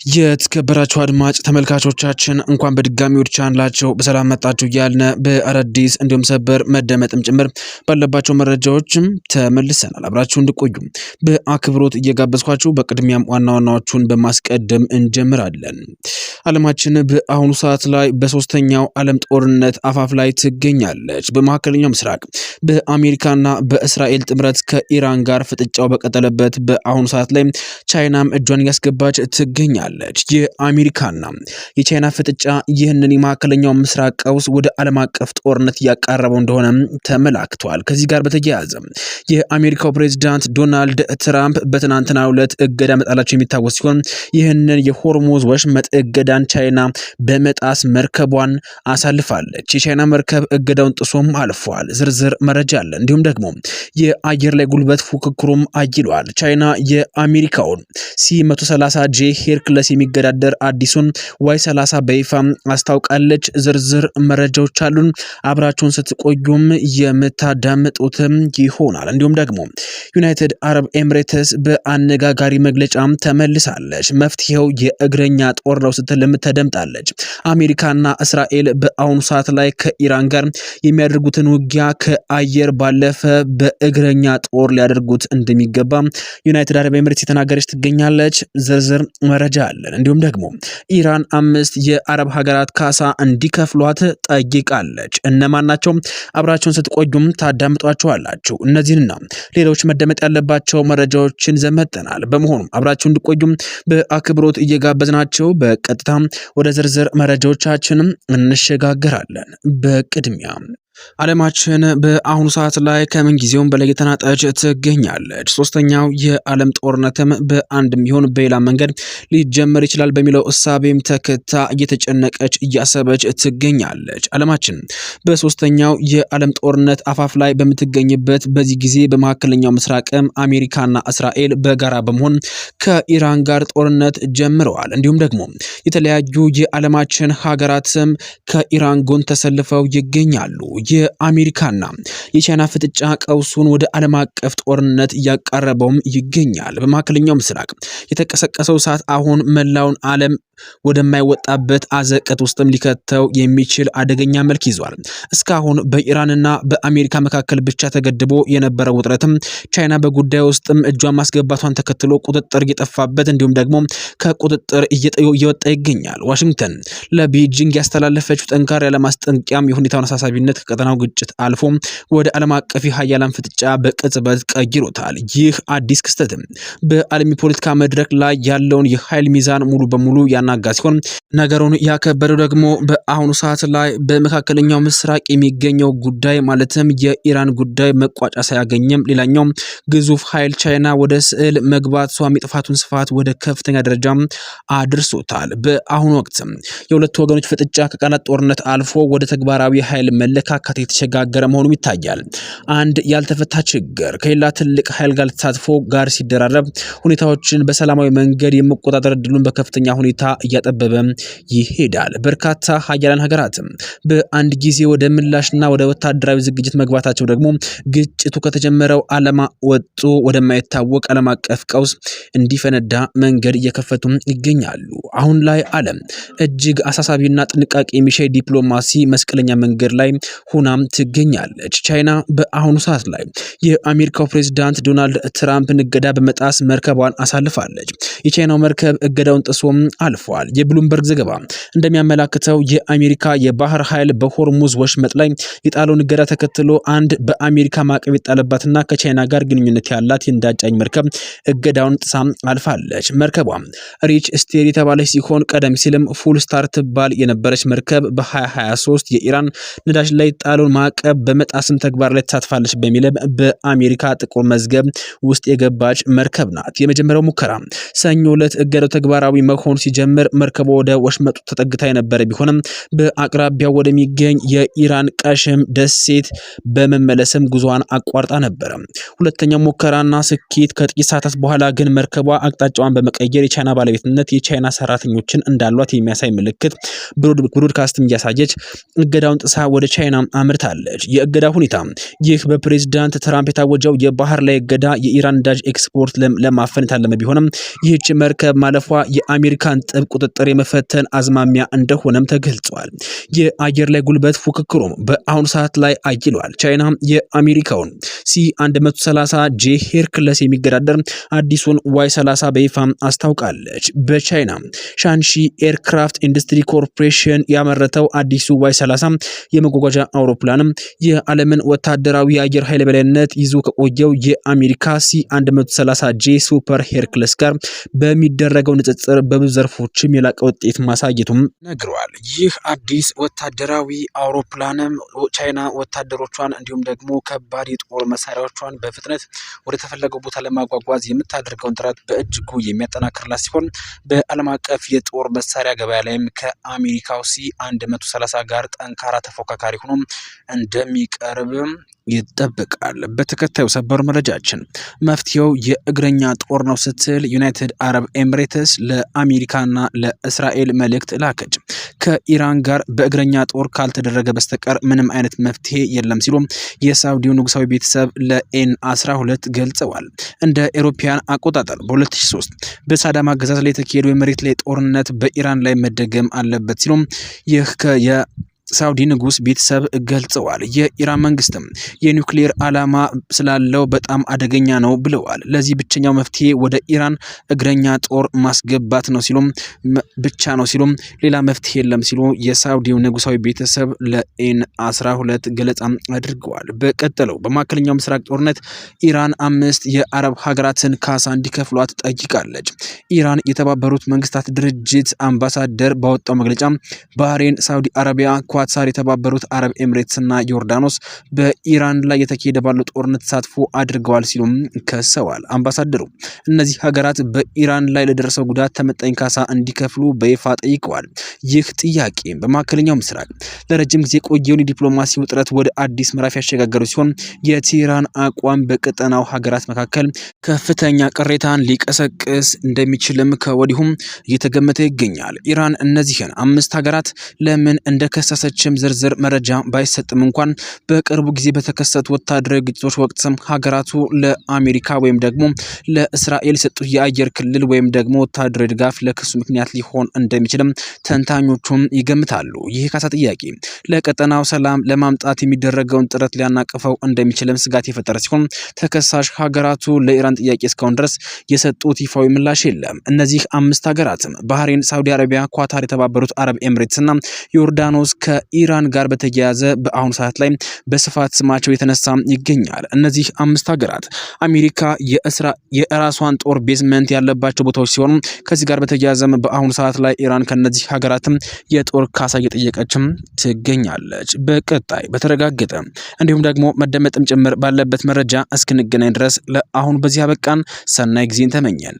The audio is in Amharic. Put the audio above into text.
የተከበራችሁ አድማጭ ተመልካቾቻችን እንኳን በድጋሚ ወደ ቻናላችን በሰላም መጣችሁ እያልን በአዳዲስ እንዲሁም ሰበር መደመጥም ጭምር ባለባቸው መረጃዎችም ተመልሰናል። አብራችሁ እንድቆዩ በአክብሮት እየጋበዝኳችሁ በቅድሚያም ዋና ዋናዎቹን በማስቀደም እንጀምራለን። ዓለማችን በአሁኑ ሰዓት ላይ በሶስተኛው ዓለም ጦርነት አፋፍ ላይ ትገኛለች። በመካከለኛው ምስራቅ በአሜሪካና በእስራኤል ጥምረት ከኢራን ጋር ፍጥጫው በቀጠለበት በአሁኑ ሰዓት ላይ ቻይናም እጇን እያስገባች ትገኛለች። የአሜሪካና የቻይና ፍጥጫ ይህንን የመካከለኛው ምስራቅ ቀውስ ወደ ዓለም አቀፍ ጦርነት እያቃረበው እንደሆነ ተመላክቷል። ከዚህ ጋር በተያያዘ የአሜሪካው ፕሬዝዳንት ዶናልድ ትራምፕ በትናንትናው ዕለት እገዳ መጣላቸው የሚታወስ ሲሆን ይህንን የሆርሙዝ ወሽመጥ እገዳን ቻይና በመጣስ መርከቧን አሳልፋለች። የቻይና መርከብ እገዳውን ጥሶም አልፏል። ዝርዝር መረጃ አለ። እንዲሁም ደግሞ የአየር ላይ ጉልበት ፉክክሩም አይሏል። ቻይና የአሜሪካውን C-130J ሄርክለስ የሚገዳደር አዲሱን Y-30 በይፋ አስታውቃለች። ዝርዝር መረጃዎች አሉን። አብራችሁን ስትቆዩም የምታዳምጡት ይሆናል። እንዲሁም ደግሞ ዩናይትድ አረብ ኤምሬትስ በአነጋጋሪ መግለጫም ተመልሳለች። መፍትሄው የእግረኛ ጦር ነው ስትልም ተደምጣለች። አሜሪካና እስራኤል በአሁኑ ሰዓት ላይ ከኢራን ጋር የሚያደርጉትን ውጊያ ከአየር ባለፈ በእግረኛ ጦር ሊያደርጉት እንደሚገባ ዩናይትድ አረብ ኤምሬትስ የተናገረች ትገኛለች። ዝርዝር መረጃ አለን። እንዲሁም ደግሞ ኢራን 5 የአረብ ሀገራት ካሳ እንዲከፍሏት ጠይቃለች። እነማን ናቸው? አብራችሁን ስትቆዩም ታዳምጧቸዋላችሁ። እነዚህንና ሌሎች መደመጥ ያለባቸው መረጃዎችን ዘመጠናል። በመሆኑም አብራችሁን እንድቆዩም በአክብሮት እየጋበዝናቸው በቀጥታ ወደ ዝርዝር መረጃዎቻችን እንሸጋገራለን። በቅድሚያ ዓለማችን በአሁኑ ሰዓት ላይ ከምን ጊዜውም በላይ የተናጠች ትገኛለች። ሶስተኛው የዓለም ጦርነትም በአንድም ይሁን በሌላ መንገድ ሊጀመር ይችላል በሚለው እሳቤም ተከታ እየተጨነቀች እያሰበች ትገኛለች። ዓለማችን በሶስተኛው የዓለም ጦርነት አፋፍ ላይ በምትገኝበት በዚህ ጊዜ በመካከለኛው ምስራቅም አሜሪካና እስራኤል በጋራ በመሆን ከኢራን ጋር ጦርነት ጀምረዋል። እንዲሁም ደግሞ የተለያዩ የዓለማችን ሀገራትም ከኢራን ጎን ተሰልፈው ይገኛሉ። የአሜሪካና የቻይና ፍጥጫ ቀውሱን ወደ ዓለም አቀፍ ጦርነት እያቃረበውም ይገኛል። በመካከለኛው ምስራቅ የተቀሰቀሰው እሳት አሁን መላውን ዓለም ወደማይወጣበት አዘቅት ውስጥም ሊከተው የሚችል አደገኛ መልክ ይዟል። እስካሁን በኢራንና በአሜሪካ መካከል ብቻ ተገድቦ የነበረው ውጥረትም ቻይና በጉዳዩ ውስጥም እጇን ማስገባቷን ተከትሎ ቁጥጥር እየጠፋበት እንዲሁም ደግሞ ከቁጥጥር እየወጣ ይገኛል። ዋሽንግተን ለቤጂንግ ያስተላለፈችው ጠንካራ ያለ ማስጠንቀቂያም የሁኔታውን አሳሳቢነት ከቀጠናው ግጭት አልፎ ወደ ዓለም አቀፍ ሀያላን ፍጥጫ በቅጽበት ቀይሮታል። ይህ አዲስ ክስተትም በዓለም የፖለቲካ መድረክ ላይ ያለውን የኃይል ሚዛን ሙሉ በሙሉ ያናጋ ሲሆን ነገሩን ያከበረው ደግሞ በአሁኑ ሰዓት ላይ በመካከለኛው ምስራቅ የሚገኘው ጉዳይ ማለትም የኢራን ጉዳይ መቋጫ ሳያገኝም ሌላኛው ግዙፍ ኃይል ቻይና ወደ ስዕል መግባት የጥፋቱን ስፋት ወደ ከፍተኛ ደረጃ አድርሶታል። በአሁኑ ወቅት የሁለቱ ወገኖች ፍጥጫ ከቃላት ጦርነት አልፎ ወደ ተግባራዊ ኃይል መለካካት የተሸጋገረ መሆኑም ይታያል። አንድ ያልተፈታ ችግር ከሌላ ትልቅ ኃይል ጋር ተሳትፎ ጋር ሲደራረብ ሁኔታዎችን በሰላማዊ መንገድ የመቆጣጠር እድሉን በከፍተኛ ሁኔታ እያጠበበ ይሄዳል። በርካታ ሀያላን ሀገራትም በአንድ ጊዜ ወደ ምላሽና ወደ ወታደራዊ ዝግጅት መግባታቸው ደግሞ ግጭቱ ከተጀመረው ዓላማ ወጡ ወደማይታወቅ ዓለም አቀፍ ቀውስ እንዲፈነዳ መንገድ እየከፈቱ ይገኛሉ። አሁን ላይ ዓለም እጅግ አሳሳቢና ጥንቃቄ የሚሻ ዲፕሎማሲ መስቀለኛ መንገድ ላይ ሆናም ትገኛለች። ቻይና በአሁኑ ሰዓት ላይ የአሜሪካው ፕሬዝዳንት ዶናልድ ትራምፕን እገዳ በመጣስ መርከቧን አሳልፋለች። የቻይናው መርከብ እገዳውን ጥሶም አልፏል። የብሉምበርግ ዘገባ እንደሚያመላክተው የአሜሪካ የባህር ኃይል በሆርሙዝ ወሽመጥ ላይ የጣለውን እገዳ ተከትሎ አንድ በአሜሪካ ማዕቀብ የጣለባትና ከቻይና ጋር ግንኙነት ያላት የነዳጅ መርከብ እገዳውን ጥሳም አልፋለች። መርከቧ ሪች ስቴር የተባለች ሲሆን ቀደም ሲልም ፉል ስታር ትባል የነበረች መርከብ በ2023 የኢራን ነዳጅ ላይ ጣለውን ማዕቀብ በመጣስም ተግባር ላይ ተሳትፋለች በሚል በአሜሪካ ጥቁር መዝገብ ውስጥ የገባች መርከብ ናት። የመጀመሪያው ሙከራ ሰኞ ዕለት እገዳው ተግባራዊ መሆን ሲጀምር መርከቧ ወደ ወሽመጡ ተጠግታ የነበረ ቢሆንም በአቅራቢያው ወደሚገኝ የኢራን ቀሽም ደሴት በመመለስም ጉዟን አቋርጣ ነበር። ሁለተኛው ሙከራና ስኬት ከጥቂት ሰዓታት በኋላ ግን መርከቧ አቅጣጫዋን በመቀየር የቻይና ባለቤትነት የቻይና ሰራተኞችን እንዳሏት የሚያሳይ ምልክት ብሮድካስትም እያሳየች እገዳውን ጥሳ ወደ ቻይና አምርታለች። የእገዳ ሁኔታ ይህ በፕሬዝዳንት ትራምፕ የታወጀው የባህር ላይ እገዳ የኢራን ነዳጅ ኤክስፖርት ለማፈን የታለመ ቢሆንም ይህ ይህች መርከብ ማለፏ የአሜሪካን ጥብቅ ቁጥጥር የመፈተን አዝማሚያ እንደሆነም ተገልጿል። የአየር ላይ ጉልበት ፉክክሩም በአሁኑ ሰዓት ላይ አይሏል። ቻይና የአሜሪካውን C130 ጄ ሄርክለስ የሚገዳደር አዲሱን Y30 በይፋ አስታውቃለች። በቻይና ሻንሺ ኤርክራፍት ኢንዱስትሪ ኮርፖሬሽን ያመረተው አዲሱ Y30 የመጓጓዣ አውሮፕላንም የዓለምን ወታደራዊ የአየር ኃይል በላይነት ይዞ ከቆየው የአሜሪካ C130 ጄ ሱፐር ሄርክለስ ጋር በሚደረገው ንጽጽር በብዙ ዘርፎችም የላቀ ውጤት ማሳየቱም ነግረዋል። ይህ አዲስ ወታደራዊ አውሮፕላንም ቻይና ወታደሮቿን እንዲሁም ደግሞ ከባድ የጦር መሳሪያዎቿን በፍጥነት ወደ ተፈለገው ቦታ ለማጓጓዝ የምታደርገውን ጥረት በእጅጉ የሚያጠናክርላት ሲሆን በዓለም አቀፍ የጦር መሳሪያ ገበያ ላይም ከአሜሪካው C130 ጋር ጠንካራ ተፎካካሪ ሆኖ እንደሚቀርብ ይጠበቃል። በተከታዩ ሰበር መረጃችን መፍትሄው የእግረኛ ጦር ነው ስትል ዩናይትድ አረብ ኤምሬትስ ለአሜሪካና ለእስራኤል መልእክት ላከች። ከኢራን ጋር በእግረኛ ጦር ካልተደረገ በስተቀር ምንም አይነት መፍትሄ የለም ሲሉ የሳውዲው ንጉሳዊ ቤተሰብ ለኤን12 ገልጸዋል። እንደ ኤሮፓያን አቆጣጠር በ2003 በሳዳም አገዛዝ ላይ የተካሄደው የመሬት ላይ ጦርነት በኢራን ላይ መደገም አለበት ሲሉ ይህ ሳውዲ ንጉስ ቤተሰብ ገልጸዋል። የኢራን መንግስትም የኒውክሌር ዓላማ ስላለው በጣም አደገኛ ነው ብለዋል። ለዚህ ብቸኛው መፍትሄ ወደ ኢራን እግረኛ ጦር ማስገባት ነው ሲሉም ብቻ ነው ሲሉም ሌላ መፍትሄ የለም ሲሉ የሳውዲው ንጉሳዊ ቤተሰብ ለኤን12 ገለጻ አድርገዋል። በቀጠለው በመካከለኛው ምስራቅ ጦርነት ኢራን 5 የአረብ ሀገራትን ካሳ እንዲከፍሏት ጠይቃለች። ኢራን የተባበሩት መንግስታት ድርጅት አምባሳደር ባወጣው መግለጫ ባህሬን፣ ሳውዲ አረቢያ፣ ኳታር፣ የተባበሩት አረብ ኤምሬትስ እና ዮርዳኖስ በኢራን ላይ የተካሄደ ባለው ጦርነት ተሳትፎ አድርገዋል ሲሉም ከሰዋል። አምባሳደሩ እነዚህ ሀገራት በኢራን ላይ ለደረሰው ጉዳት ተመጣጣኝ ካሳ እንዲከፍሉ በይፋ ጠይቀዋል። ይህ ጥያቄ በመካከለኛው ምስራቅ ለረጅም ጊዜ የቆየውን የዲፕሎማሲ ውጥረት ወደ አዲስ ምዕራፍ ያሸጋገሩ ሲሆን የቴህራን አቋም በቀጠናው ሀገራት መካከል ከፍተኛ ቅሬታን ሊቀሰቅስ እንደሚችልም ከወዲሁም እየተገመተ ይገኛል። ኢራን እነዚህን 5 ሀገራት ለምን እንደከሰሰችም ዝርዝር መረጃ ባይሰጥም እንኳን በቅርቡ ጊዜ በተከሰቱ ወታደራዊ ግጭቶች ወቅት ሀገራቱ ለአሜሪካ ወይም ደግሞ ለእስራኤል የሰጡት የአየር ክልል ወይም ደግሞ ወታደራዊ ድጋፍ ለክሱ ምክንያት ሊሆን እንደሚችልም ተንታኞቹም ይገምታሉ። ይህ ካሳ ጥያቄ ለቀጠናው ሰላም ለማምጣት የሚደረገውን ጥረት ሊያናቅፈው እንደሚችልም ስጋት የፈጠረ ሲሆን ተከሳሽ ሀገራቱ ለኢራን ጥያቄ እስካሁን ድረስ የሰጡት ይፋዊ ምላሽ የለም። እነዚህ 5 ሀገራትም ባህሬን፣ ሳውዲ አረቢያ፣ ኳታር፣ የተባበሩት አረብ ኤምሬትስ እና ዮርዳኖስ ከኢራን ጋር በተያያዘ በአሁኑ ሰዓት ላይ በስፋት ስማቸው የተነሳ ይገኛል። እነዚህ 5 ሀገራት አሜሪካ የራሷን ጦር ቤዝመንት ያለባቸው ቦታዎች ሲሆኑ ከዚህ ጋር በተያያዘም በአሁኑ ሰዓት ላይ ኢራን ከነዚህ ሀገራትም የጦር ካሳ እየጠየቀችም ትገኛለች። በቀጣይ በተረጋገጠ እንዲሁም ደግሞ መደመጥም ጭምር ባለበት መረጃ እስክንገናኝ ድረስ ለአሁን በዚህ አበቃን። ሰናይ ጊዜን ተመኘን።